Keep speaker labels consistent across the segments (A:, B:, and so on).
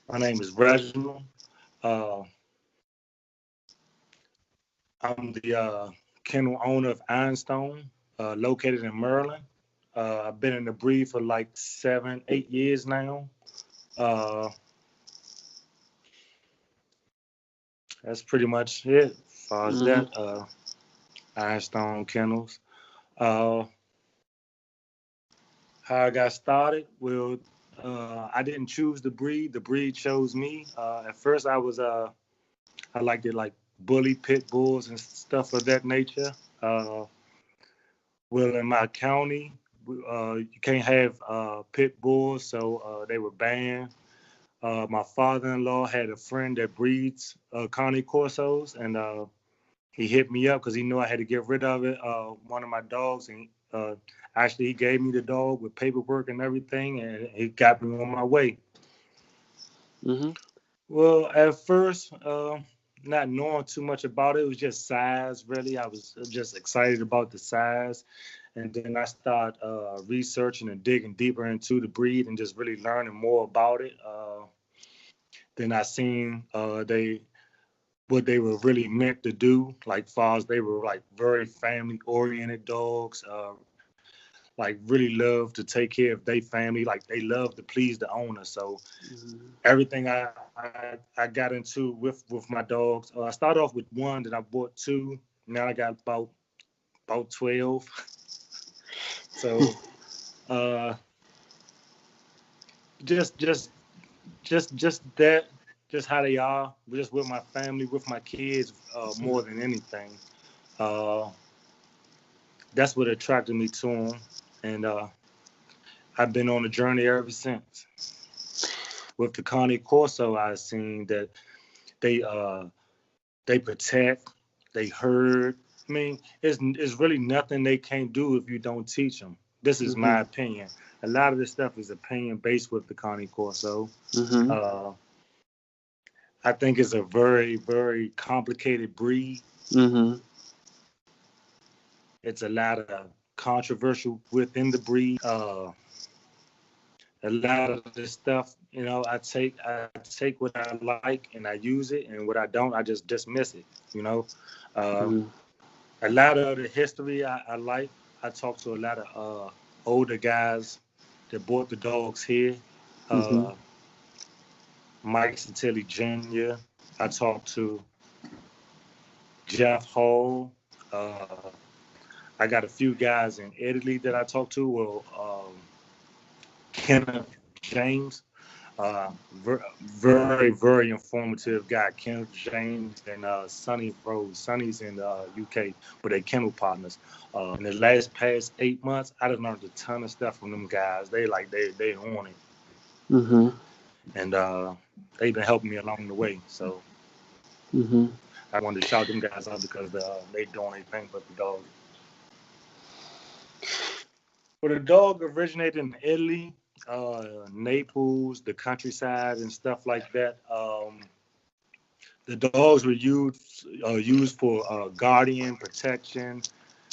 A: My name is Reggie. Uh, I'm the kennel owner of Ironstone, located in Maryland. I've been in the breed for like 7, 8 years now. Uh, that's pretty much it as far as
B: Mm-hmm.
A: that. Ironstone Kennels. Uh, how I got started? Well, I didn't choose the breed. The breed chose me. At first, I liked it like bully pit bulls and stuff of that nature. Uh, well, in my county, you can't have pit bulls, so they were banned. My father-in-law had a friend that breeds Connie Corsos, and he hit me up because he knew I had to get rid of it. One of my dogs, and actually he gave me the dog with paperwork and everything, and he got me on my way.
B: Mm-hmm.
A: Well, at first, not knowing too much about it, it was just size. Really, I was just excited about the size, and then I started researching and digging deeper into the breed and just really learning more about it. Then I seen they what they were really meant to do. Like far as they were like very family oriented dogs. Like really love to take care of their family. Like they love to please the owner. So
B: Mm-hmm.
A: everything I got into with my dogs. I started off with one, then I bought two. Now I got about 12. So uh, just just just that, just how they are. Just with my family, with my kids, more than anything. Uh, that's what attracted me to them, and I've been on a journey ever since. With the Connie Corso, I've seen that they they protect, they herd. I mean, it's really nothing they can't do if you don't teach them. This is
B: Mm-hmm.
A: my opinion. A lot of this stuff is opinion based with the Connie Corso.
B: Mm-hmm.
A: Uh, I think it's a very, very complicated breed.
B: Mm-hmm.
A: It's a lot of controversial within the breed. A lot of this stuff, I take what I like and I use it, and what I don't, I just dismiss it. You know, uh,
B: Mm-hmm.
A: a lot of the history I like. I talk to a lot of older guys that bought the dogs here.
B: Mm-hmm.
A: Uh, Mike Santilli Jr. I talked to Jeff Hall. Uh, I got a few guys in Italy that I talked to. Well, Kenneth James, very, very informative guy. Kenneth James and Sonny Rose. Sonny's in the UK, but they kennel partners. In the past 8 months, I have learned a ton of stuff from them guys. They on it,
B: Mm-hmm.
A: and they've been helping me along the way. So
B: Mm-hmm.
A: I wanted to shout them guys out because they doing anything but the dog. Well, the dog originated in Italy, Naples, the countryside, and stuff like that. The dogs were used for guardian protection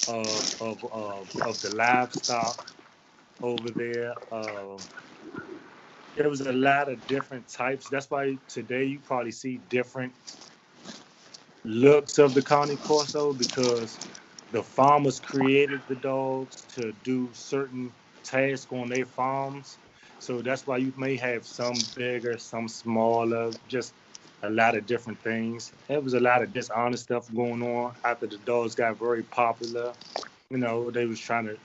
A: of the livestock over there. There was a lot of different types. That's why today you probably see different looks of the Connie Corso because the farmers created the dogs to do certain tasks on their farms. So that's why you may have some bigger, some smaller, just a lot of different things. There was a lot of dishonest stuff going on after the dogs got very popular. They was trying to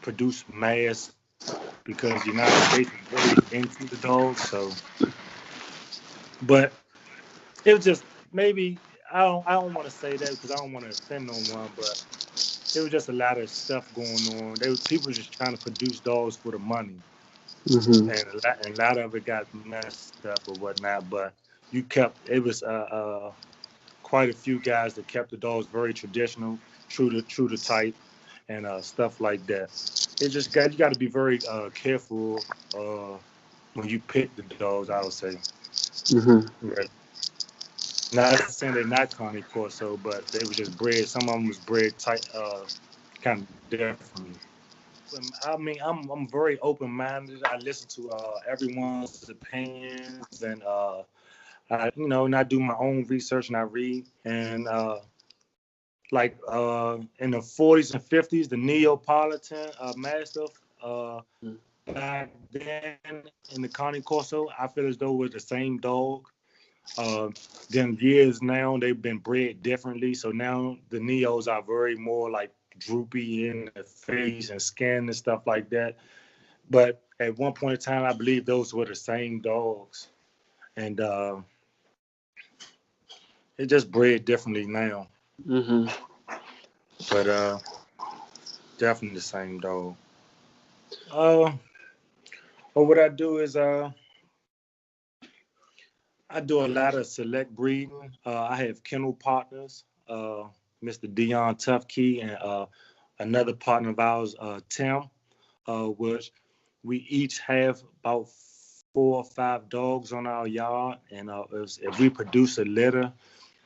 A: produce mass because the United States was really into the dogs. So, but it was just maybe I don't want to say that because I don't want to offend no one, but it was just a lot of stuff going on. People were just trying to produce dogs for the money,
B: Mm-hmm.
A: and a lot of it got messed up or whatnot. But you kept it was quite a few guys that kept the dogs very traditional, true to type, and stuff like that. It's just you got to be very careful when you pick the dogs. I would say.
B: Mm-hmm.
A: Right. Not saying they're not Connie Corso, but they were just bred. Some of them was bred tight, kind of differently. open. I mean, I'm very open minded. I listen to everyone's opinions, and and I do my own research and I read. And like in the 40s and 50s, the Neapolitan Mastiff. Back then in the Connie Corso, I feel as though it was the same dog. Uh, then years now, they've been bred differently. So now the Neos are very more like droopy in the face and skin and stuff like that. But at one point in time, I believe those were the same dogs. And it just bred differently now.
B: Mm-hmm.
A: But definitely the same dog. Uh, but what I do is I do a lot of select breeding. I have kennel partners, Mr. Dion Tufkey and another partner of ours, Tim, which we each have about 4 or 5 dogs on our yard. And if we produce a litter,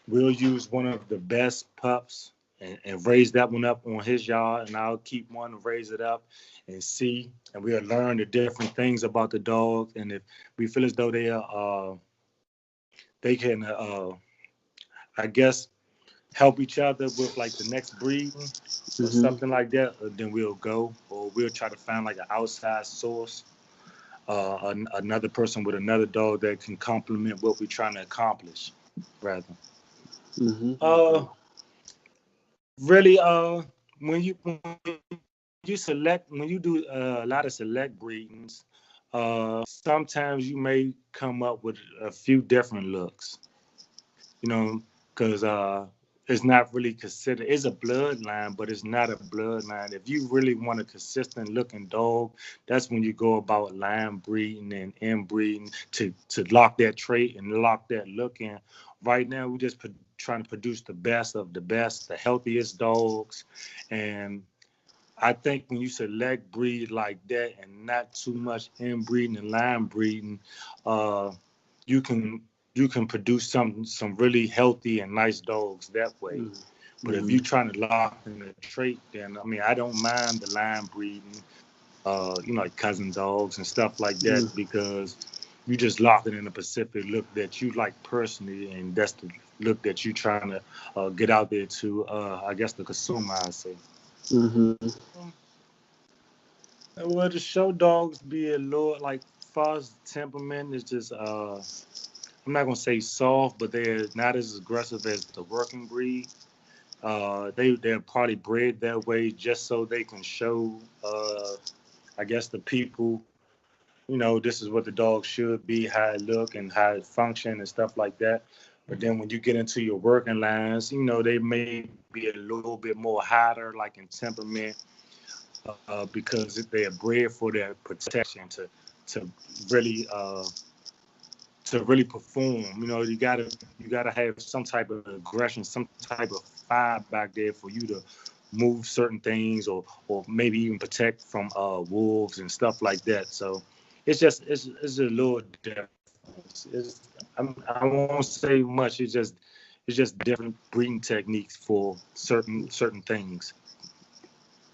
A: we'll use one of the best pups and raise that one up on his yard. And I'll keep one and raise it up and see. And we'll learn the different things about the dog. And if we feel as though they can, I guess, help each other with like the next breeding or
B: Mm-hmm.
A: something like that, then we'll go, or we'll try to find like an outside source, another person with another dog that can complement what we're trying to accomplish, rather.
B: Mm-hmm.
A: Uh, really, when you do a lot of select breedings, sometimes you may come up with a few different looks. Because it's not really considered. It's a bloodline, but it's not a bloodline. If you really want a consistent looking dog, that's when you go about line breeding and inbreeding to lock that trait and lock that look in. Right now, we're just trying to produce the best of the best, the healthiest dogs, and I think when you select breed like that and not too much inbreeding and line breeding, uh, you can produce some really healthy and nice dogs that way. But if you're trying to lock in a trait, then I mean I don't mind the line breeding, like cousin dogs and stuff like that because you just lock it in a specific look that you like personally, and that's the look that you're trying to get out there to, I guess, the consumer, I say.
B: Mm-hmm.
A: Well, the show dogs be a little like far as temperament is just I'm not gonna say soft, but they're not as aggressive as the working breed. They're probably bred that way just so they can show I guess the people, this is what the dog should be, how it look and how it function and stuff like that. But then when you get into your working lines, they may be a little bit more hotter, like in temperament, because they are bred for their protection to really perform. You gotta have some type of aggression, some type of fire back there for you to move certain things, or maybe even protect from wolves and stuff like that. So it's a little different. I won't say much. It's just different breeding techniques for certain things.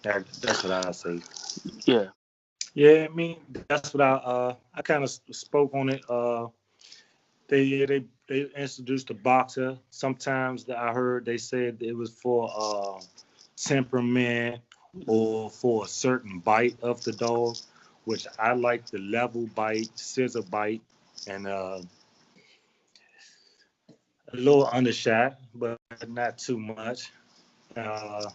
A: That's what I say.
B: Yeah.
A: Yeah, I mean that's what I kind of spoke on it. They introduced a boxer. Sometimes that I heard they said it was for temperament or for a certain bite of the dog, which I like the level bite, scissor bite, and a little undershot, but not too much. Uh,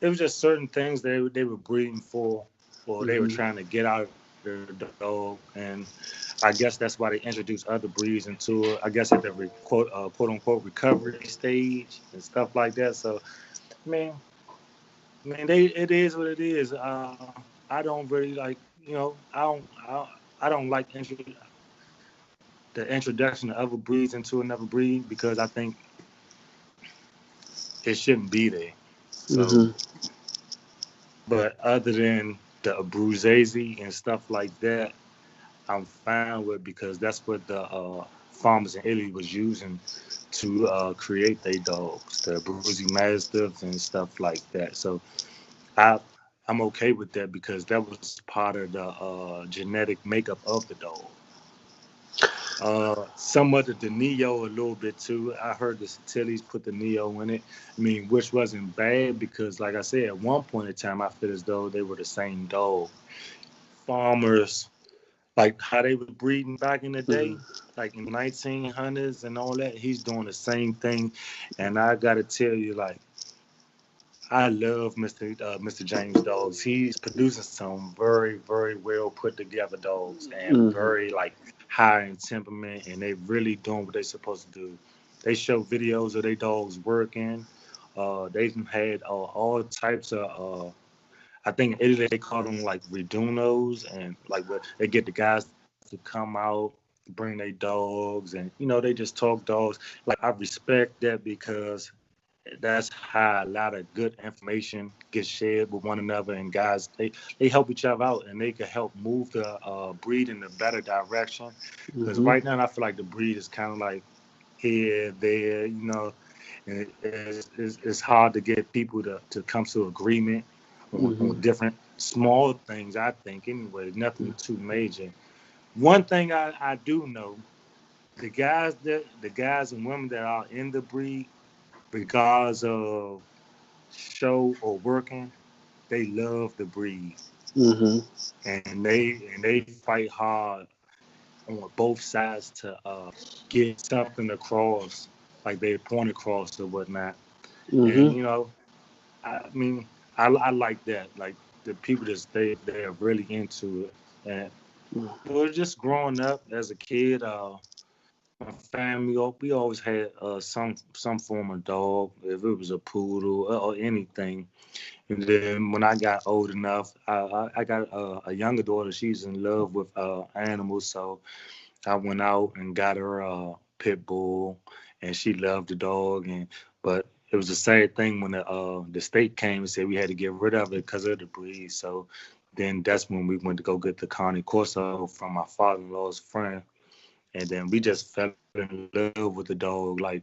A: it was just certain things they were breeding for, or they were
B: Mm-hmm.
A: trying to get out of their dog, and I guess that's why they introduced other breeds into it. I guess at the quote unquote recovery stage and stuff like that. So, I mean, it is what it is. I don't really like, I don't like the introduction of other breeds into another breed because I think it shouldn't be there. So,
B: Mm-hmm.
A: but other than the Abruzzese and stuff like that, I'm fine with because that's what the farmers in Italy was using to create their dogs, the Abruzzi Mastiffs and stuff like that. So I I'm okay with that because that was part of the genetic makeup of the dog. Somewhat of the Neo a little bit too. I heard the Satilis put the Neo in it. I mean, which wasn't bad because, like I said, at one point in time, I feel as though they were the same dog. Farmers, like how they were breeding back in the day, like in 1900s and all that. He's doing the same thing, and I gotta tell you, like I love Mr. James dogs. He's producing some very very well put together dogs and very like high in temperament, and they really doing what they're supposed to do. They show videos of their dogs working. They've had all types of. I think in Italy they call them like redunos, and like what they get the guys to come out, bring their dogs, and they just talk dogs. Like I respect that because that's how a lot of good information gets shared with one another, and guys they help each other out, and they can help move the breed in a better direction. Because right now I feel like the breed is kind of like here there, and it's hard to get people to come to agreement on different small things. I think anyway, nothing too major. One thing I do know, the guys and women that are in the breed, regardless of show or working, they love the breed, and they fight hard on both sides to get something across, like they point across or whatnot. And I mean, I like that. Like the people that they're really into it. And well, just growing up as a kid, my family, we always had some form of dog, if it was a poodle or anything. And then when I got old enough, I got a younger daughter. She's in love with animals, so I went out and got her a pit bull, and she loved the dog. And but it was a sad thing when the state came and said we had to get rid of it because of the breed. So then that's when we went to go get the Connie Corso from my father-in-law's friend, and then we just fell in love with the dog. Like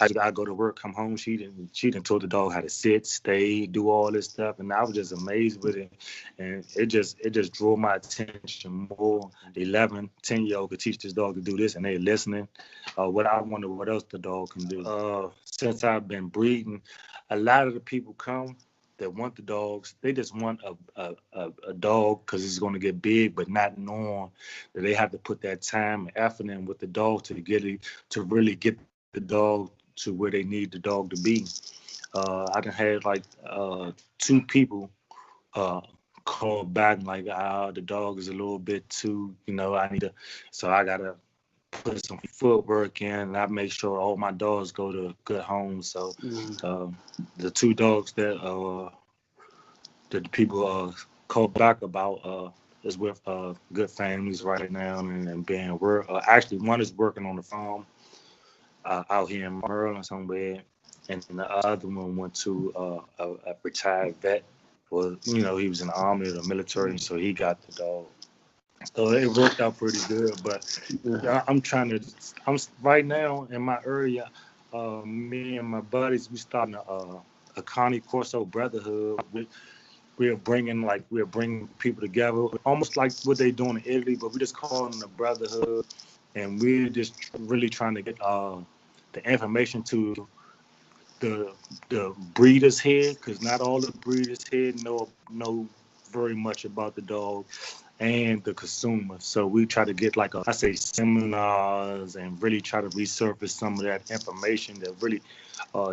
A: I go to work, come home. She didn't told the dog how to sit, stay, do all this stuff, and I was just amazed with it, and it just drew my attention more. 11, 10-year-old could teach this dog to do this, and they listening. What I wonder what else the dog can do. Since I've been breeding, a lot of the people come that want the dogs. They just want a dog because it's going to get big, but not knowing that they have to put that time and effort in with the dog to get it to really get the dog to where they need the dog to be. I done had like two people uh, call back like, the dog is a little bit too, I need to, so I gotta put some footwork in, and I make sure all my dogs go to good homes. So the two dogs that the people call back about is with good families right now, and being work. Actually, one is working on the farm out here in Maryland somewhere, and the other one went to a retired vet. Well, he was in the army or the military, so he got the dog. So it worked out pretty good. But I'm right now in my area. Me and my buddies, we starting a Connie Corso brotherhood. We're bringing people together, almost like what they doing in Italy, but we just calling it a brotherhood, and we're just really trying to get the information to the breeders here, because not all the breeders here know very much about the dog and the consumer. So we try to get like I say seminars and really try to resurface some of that information that really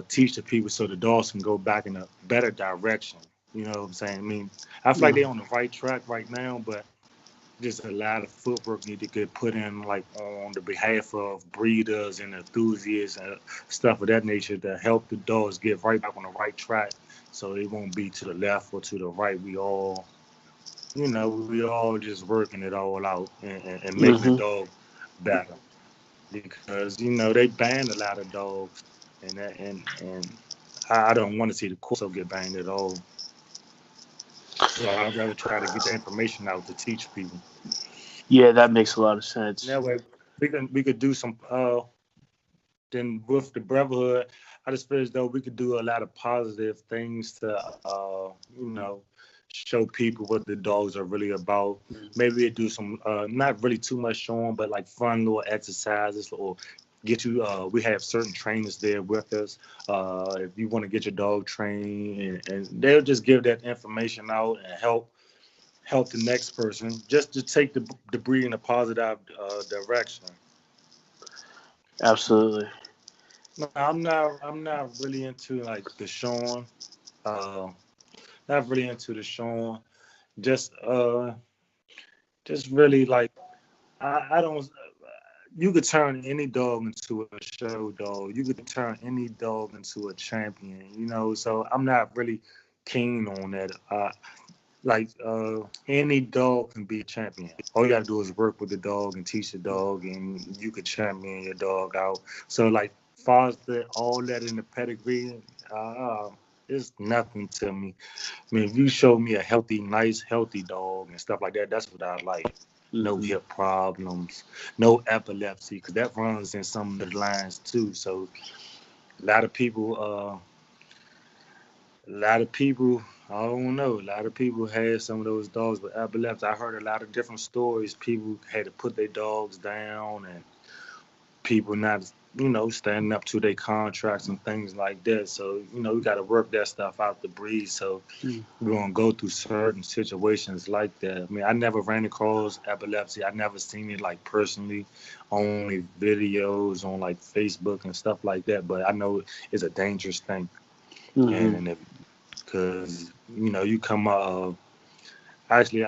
A: teach the people so the dogs can go back in a better direction. You know what I'm saying? I mean, I feel like they're on the right track right now, but just a lot of footwork need to get put in, like on the behalf of breeders and enthusiasts and stuff of that nature to help the dogs get right back on the right track, so they won't be to the left or to the right. We all just working it all out and making the dog better, because they ban a lot of dogs, and I don't want to see the Corso get banned at all. So I'd rather try to get the information out to teach people.
B: Yeah, that makes a lot of sense.
A: That way we could do some. Then with the brotherhood, I just feel as though we could do a lot of positive things to show people what the dogs are really about. Maybe we do some, not really too much showing, but like fun little exercises or get you. We have certain trainers there with us. If you want to get your dog trained, and they'll just give that information out and help the next person just to take the breed in a positive direction.
B: Absolutely.
A: No, I'm not really into like the showing. Uh, Not really into the showing. Just just really like I don't. You could turn any dog into a show dog. You could turn any dog into a champion. So I'm not really keen on that. Any dog can be a champion. All you gotta do is work with the dog and teach the dog, and you could champion your dog out. So like, far as all that in the pedigree, it's nothing to me. I mean, if you show me a healthy, nice, healthy dog and stuff like that, that's what I like. No hip problems, no epilepsy, because that runs in some of the lines too. So a lot of people, I don't know. A lot of people had some of those dogs with epilepsy. I heard a lot of different stories. People had to put their dogs down, and people not, standing up to their contracts and things like that. So, we got to work that stuff out the breed. So we're going to go through certain situations like that. I mean, I never ran across epilepsy. I never seen it like personally, only videos on like Facebook and stuff like that. But I know it's a dangerous thing. And because, you come up, actually,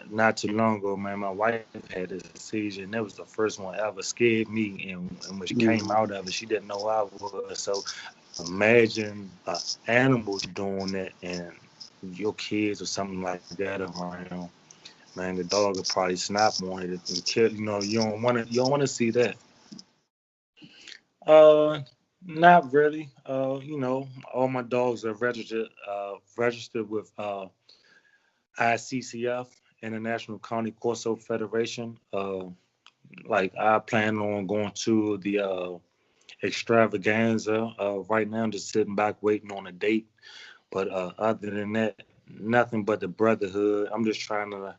A: not too long ago, man, my wife had a seizure, and that was the first one ever. Scared me, and when she came out of it, she didn't know I was. So imagine animals doing that, and your kids or something like that around. Man, the dog would probably snap on it and kill. You don't want to see that. Uh, Not really. All my dogs are registered with ICCF, International County Corso Federation. Like, I plan on going to the extravaganza. Right now, I'm just sitting back waiting on a date. But other than that, nothing but the brotherhood. I'm just trying to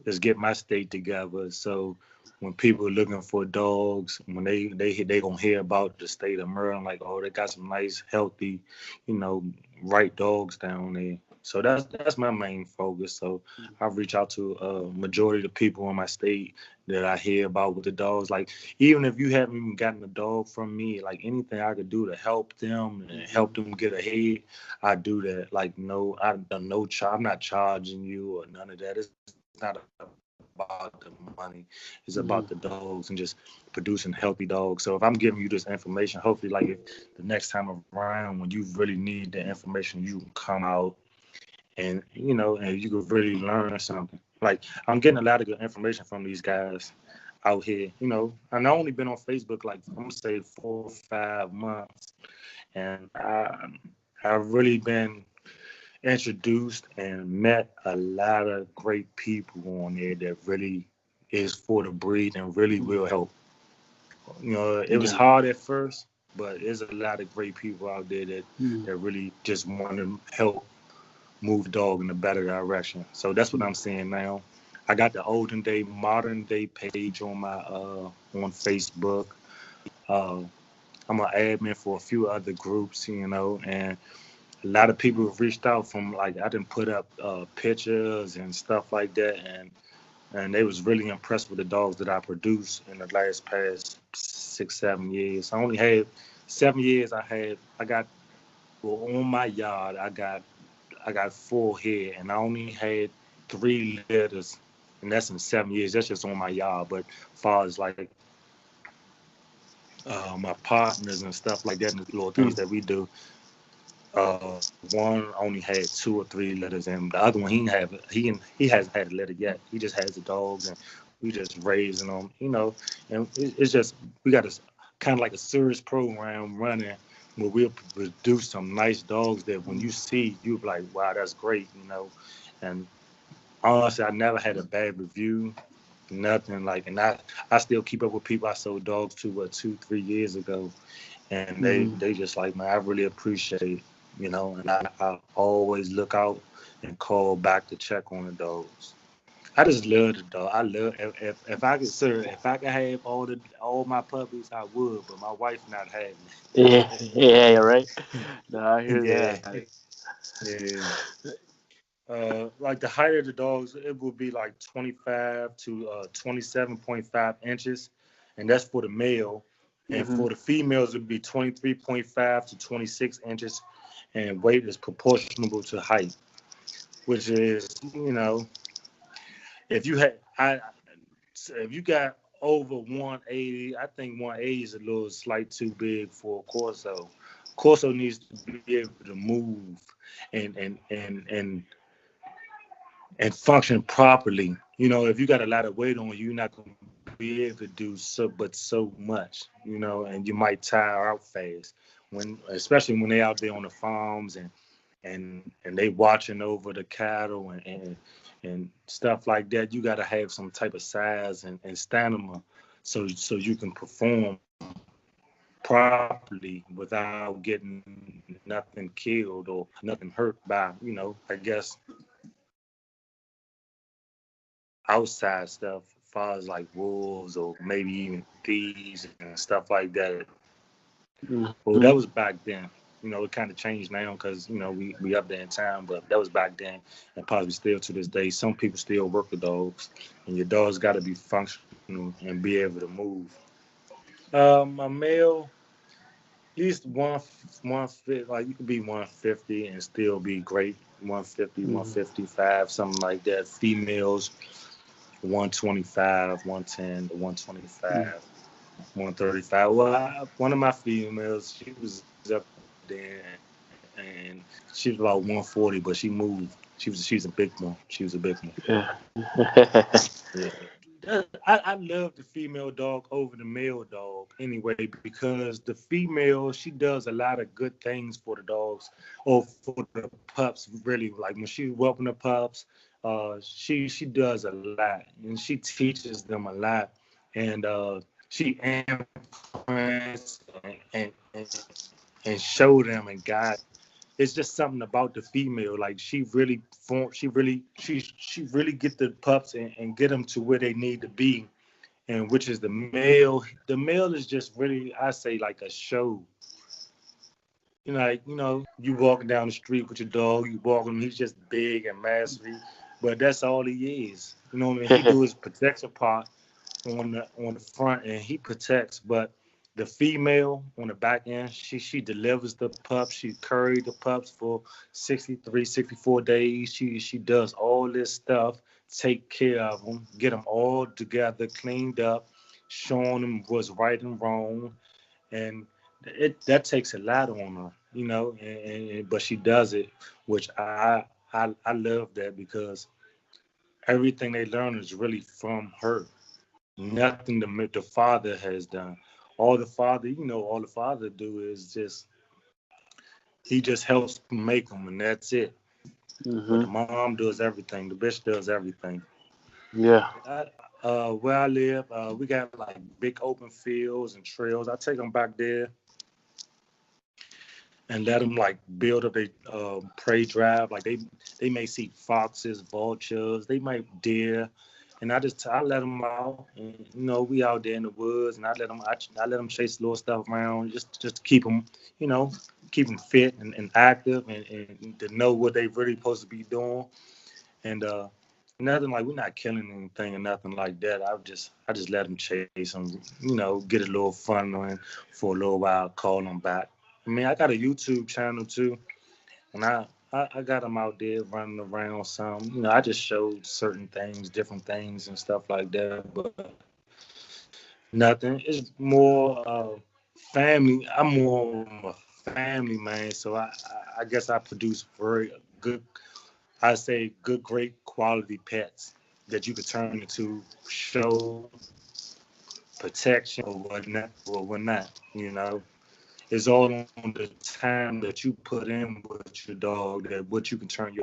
A: just get my state together. So when people are looking for dogs, when they gonna hear about the state of Maryland, like, oh, they got some nice, healthy, you know, right dogs down there. So that's my main focus. So I reach out to a majority of the people in my state that I hear about with the dogs. Like, even if you haven't even gotten a dog from me, like anything I could do to help them and help them get ahead, I do that. Like, no, I'm not charging you or none of that. It's not about the money. It's about the dogs and just producing healthy dogs. So if I'm giving you this information, hopefully, like, if the next time around when you really need the information, you can come out and and you could really learn something. Like, I'm getting a lot of good information from these guys out here. And I've only been on Facebook like, I'm gonna say 4 or 5 months, and I've really been introduced and met a lot of great people on there that really is for the breed and really will help. It was hard at first, but there's a lot of great people out there that really just want to help move the dog in a better direction. So that's what I'm saying now. I got the olden day, modern day page on my on Facebook. Uh, I'm an admin for a few other groups, and a lot of people have reached out from, like, I didn't put up pictures and stuff like that, and they was really impressed with the dogs that I produced in the past 6 7 years. I only had 7 years. I got, well, on my yard. I got 4 here, and I only had 3 litters, and that's in 7 years. That's just on my yard. But as far as like my partners and stuff like that, and the little things that we do, one only had 2 or 3 litters, and the other one he hasn't had a litter yet. He just has the dogs, and we just raising them, And it's just, we got a kind of like a serious program running where we'll produce some nice dogs that when you see, you'll be like, wow, that's great. And honestly, I never had a bad review, nothing like, and I still keep up with people I sold dogs to 2 3 years ago, and they just like, man, I really appreciate it, and I always look out and call back to check on the dogs. I just love the dog. I love if I could, sir, if I could have all my puppies, I would. But my wife not having
B: Yeah, right. No, I hear
A: it.
B: that.
A: Yeah, yeah. Like the height of the dogs, it would be like 25 to 27.5 inches, and that's for the male. And
B: Mm-hmm.
A: for the females, it would be 23.5 to 26 inches, and weight is proportional to height, which is, if you had, if you got over 180, I think 180 is a little slight too big for a Corso. Corso needs to be able to move and and and and and function properly. If you got a lot of weight on you, you're not going to be able to do so much, and you might tire out fast especially when they out there on the farms and they watching over the cattle and stuff like that. You got to have some type of size and stamina so you can perform properly without getting nothing killed or nothing hurt by, I guess outside stuff, as far as like wolves or maybe even thieves and stuff like that. Well,
B: Mm-hmm.
A: that was back then. It kind of changed now because we up there in town, but that was back then, and probably still to this day. Some people still work with dogs, and your dog's got to be functional and be able to move. A male, at least one fit, like you could be 150 and still be great. 150,
B: Mm-hmm.
A: 155, something like that. Females, 125, 110 to 125, 135. Well, one of my females, she was up there and she was about 140, but she moved. She's a big one. She was a big one.
B: Yeah.
A: Yeah. I love the female dog over the male dog anyway because the female she does a lot of good things for the dogs or for the pups really like when she welcome the pups she does a lot and she teaches them a lot and she imprints and show them and guide. It's just something about the female. Like she really get the pups and get them to where they need to be. And which is the male. The male is just really, I say, like a show. You walking down the street with your dog, you walking, he's just big and mastery, but that's all he is. You know what I mean? He do his protection part on the front and he protects, but the female on the back end, she delivers the pups. She carried the pups for 63, 64 days. She does all this stuff, take care of them, get them all together, cleaned up, showing them what's right and wrong, and that takes a lot on her, but she does it, which I love that because everything they learn is really from her. Nothing the father has done. All the father do is he just helps make them, and that's it. But
B: Mm-hmm.
A: the mom does everything. The bitch does everything.
B: Yeah.
A: Where I live, we got like big open fields and trails. I take them back there and let them like build up their prey drive. Like they may see foxes, vultures, they might deer, and I let them out, and we out there in the woods, and I let them chase little stuff around just to you know, keep them fit and active, and to know what they really supposed to be doing, and nothing like we're not killing anything or nothing like that. I just let them chase them, get a little fun in for a little while, call them back. I mean, I got a YouTube channel too, and I got them out there running around some. I just showed certain things, different things and stuff like that, but nothing. It's more family. I'm more of a family man, so I guess I produce very good, I say good, great quality pets that you could turn into show, protection, or whatnot. It's all on the time that you put in with your dog that what you can turn your.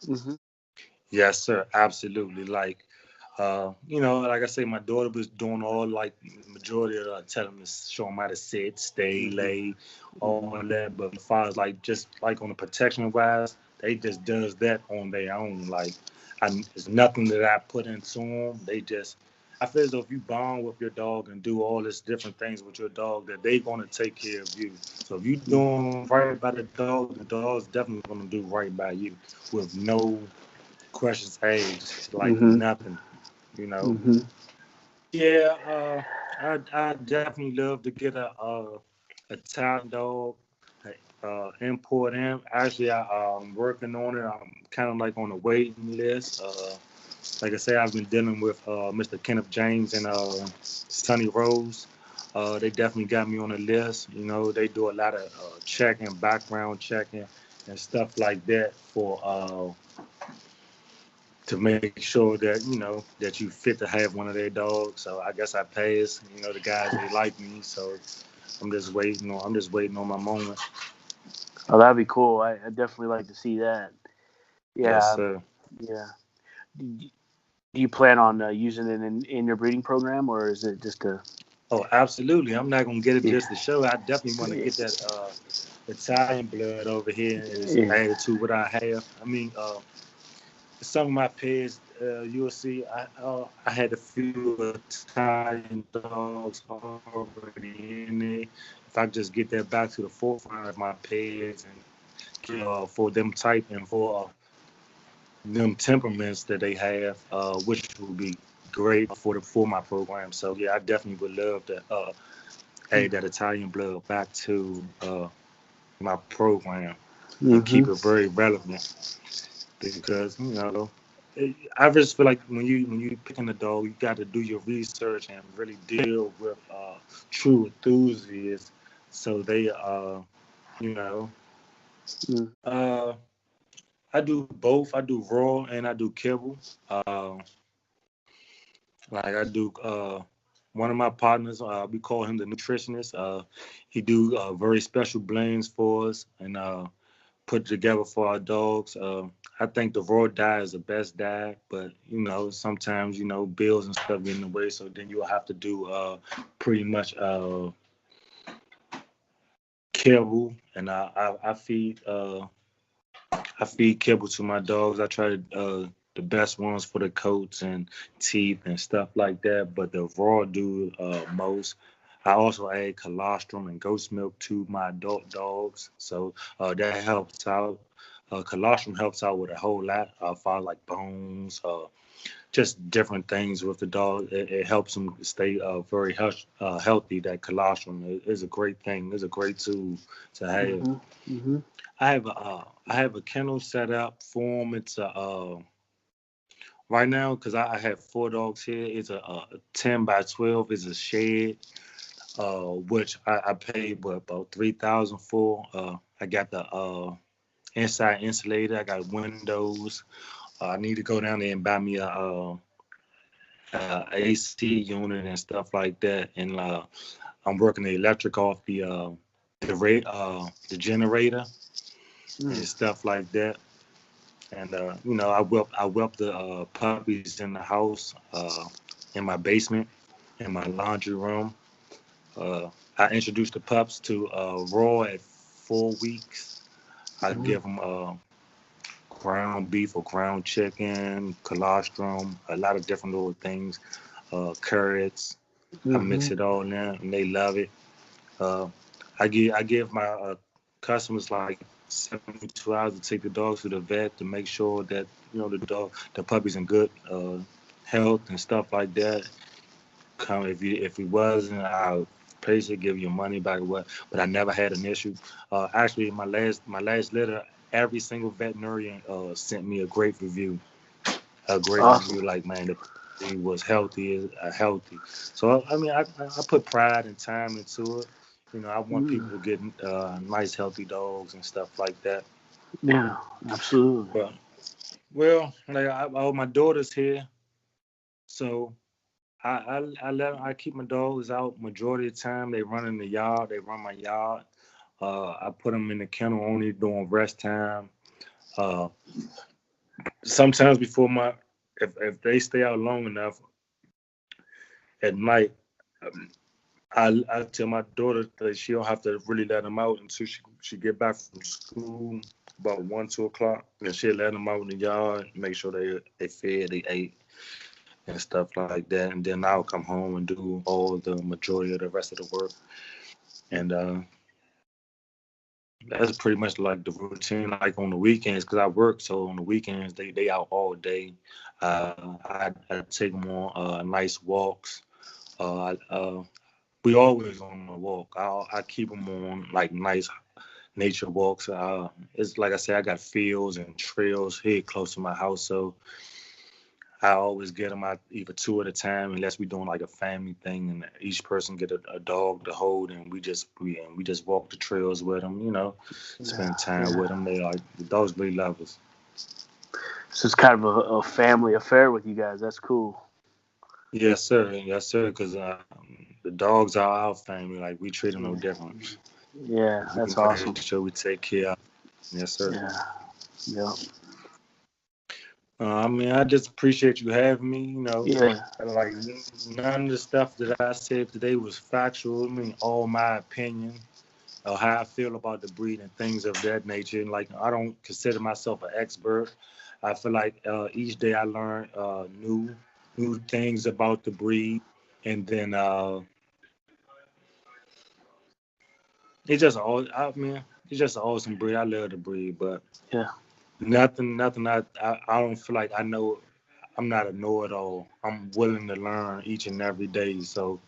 B: Mm-hmm.
A: Yes, sir, absolutely. Like I say, my daughter was doing all like majority of telling me, show them how to sit, stay,
B: Mm-hmm.
A: lay, all that. But as far as like just like on the protection wise, they just does that on their own. Like, it's nothing that I put into them. They just, I feel as though if you bond with your dog and do all this different things with your dog, that they gonna take care of you. So if you doing right by the dog's definitely gonna do right by you with no questions asked, like
B: Mm-hmm.
A: nothing, you know.
B: Mm-hmm.
A: Yeah, I definitely love to get a Italian dog, import him. Actually, I'm working on it. I'm kind of like on the waiting list. Like I say, I've been dealing with Mr. Kenneth James and Sonny Rose. They definitely got me on the list. You know, they do a lot of checking, background checking, and stuff like that for to make sure that you know that you fit to have one of their dogs. So I guess I passed. You know, the guys they like me, so I'm just waiting on my moment.
B: Oh, that'd be cool. I definitely like to see that.
A: Yes,
B: Yeah,
A: sir.
B: yeah. Do you plan on using it in your breeding program, or is it just a?
A: Oh, absolutely. I'm not gonna get it
B: Yeah,
A: just to show. I definitely want to get that Italian blood over here and just
B: yeah.
A: add it to what I have. I mean, some of my pets, you'll see, I had a few Italian dogs already in there. If I just get that back to the forefront of my pets and for them type and for them temperaments that they have, which would be great for my program. So yeah, I definitely would love to add that Italian blood back to my program and
B: Mm-hmm.
A: keep it very relevant because I just feel like when you picking a dog, you got to do your research and really deal with true enthusiasts, so they you know uh I do both. I do raw and I do kibble. Like I do one of my partners, we call him the nutritionist. He do very special blends for us and put together for our dogs. I think the raw diet is the best diet, but sometimes bills and stuff get in the way, so then you'll have to do pretty much kibble, and I feed kibble to my dogs. I try to the best ones for the coats and teeth and stuff like that. But the raw do most. I also add colostrum and ghost milk to my adult dogs, so that helps out. Colostrum helps out with a whole lot, far like bones, just different things with the dog. It helps them stay very healthy. That colostrum is a great thing. It's a great tool to have.
B: Mm-hmm. Mm-hmm.
A: I have a kennel set up for them. It's a right now because I have four dogs here. It's a 10 by 12. It's a shed, which I paid about 3,000 for. I got the inside insulated. I got windows. I need to go down there and buy me a AC unit and stuff like that. And I'm working the electric off the generator and stuff like that. And I whelp the puppies in the house, in my basement, in my laundry room. I introduced the pups to raw at 4 weeks. I
B: Mm-hmm.
A: give them ground beef or ground chicken, colostrum, a lot of different little things, carrots. I
B: Mm-hmm.
A: mix it all in there, and they love it. Uh, I give my customers like 72 hours to take the dogs to the vet to make sure that the puppy's in good health and stuff like that. Come if he wasn't, I'll basically give you money back or what. But I never had an issue. Actually, my last litter, every single veterinarian sent me a great review. A great
B: Awesome.
A: review, like man, the he was healthy. So I mean, I put pride and time into it. I want
B: Mm.
A: people to get nice, healthy dogs and stuff like that.
B: Yeah, absolutely.
A: But well, like my daughter's here, so I keep my dogs out majority of the time. They run in the yard. They run my yard. I put them in the kennel only during rest time. Uh, Sometimes before if they stay out long enough at night, um, I tell my daughter that she don't have to really let them out until she get back from school about 1, 2 o'clock, and she'll let them out in the yard, make sure they fed, they ate, and stuff like that. And then I'll come home and do all the majority of the rest of the work. And that's pretty much like the routine. Like on the weekends, because I work, so on the weekends they out all day. I take them on nice walks. We always on a walk. I keep them on like nice nature walks. It's like I said, I got fields and trails here close to my house, so I always get them out either two at a time, unless we doing like a family thing, and each person get a dog to hold, and we just walk the trails with them. Spend time with them. They like the dogs really love us.
B: So it's kind of a family affair with you guys. That's cool.
A: Yes, sir. Yes, sir. Because the dogs are our family. Like we treat them no different.
B: Yeah, that's awesome.
A: Make sure we take care of. Yes, sir.
B: Yeah.
A: I mean, I just appreciate you having me.
B: Yeah.
A: Like none of the stuff that I said today was factual. I mean, all my opinion of how I feel about the breed and things of that nature. And like, I don't consider myself an expert. I feel like each day I learn new things about the breed, and then it's just an awesome breed. I love the breed, but
B: yeah,
A: nothing. I don't feel like I know. I'm not a know-it-all. I'm willing to learn each and every day. So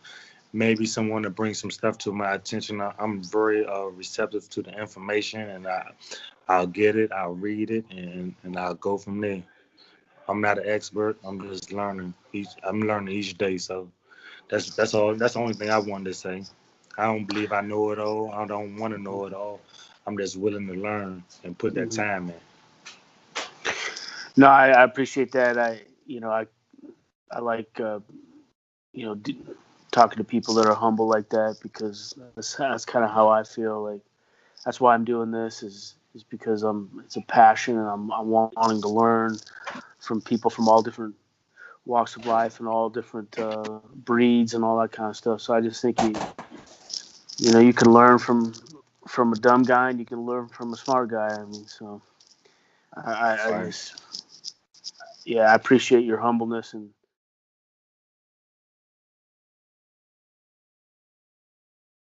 A: maybe someone to bring some stuff to my attention. I'm very receptive to the information, and I'll get it. I'll read it, and I'll go from there. I'm not an expert. I'm just learning. I'm learning each day. So that's all. That's the only thing I wanted to say. I don't believe I know it all. I don't want to know it all. I'm just willing to learn and put that time in.
B: No, I appreciate that. I like talking to people that are humble like that, because that's kind of how I feel. Like that's why I'm doing this is because it's a passion, and I'm wanting to learn from people from all different walks of life and all different breeds and all that kind of stuff. So I just think you can learn from a dumb guy, and you can learn from a smart guy. I mean, so I just I appreciate your humbleness, and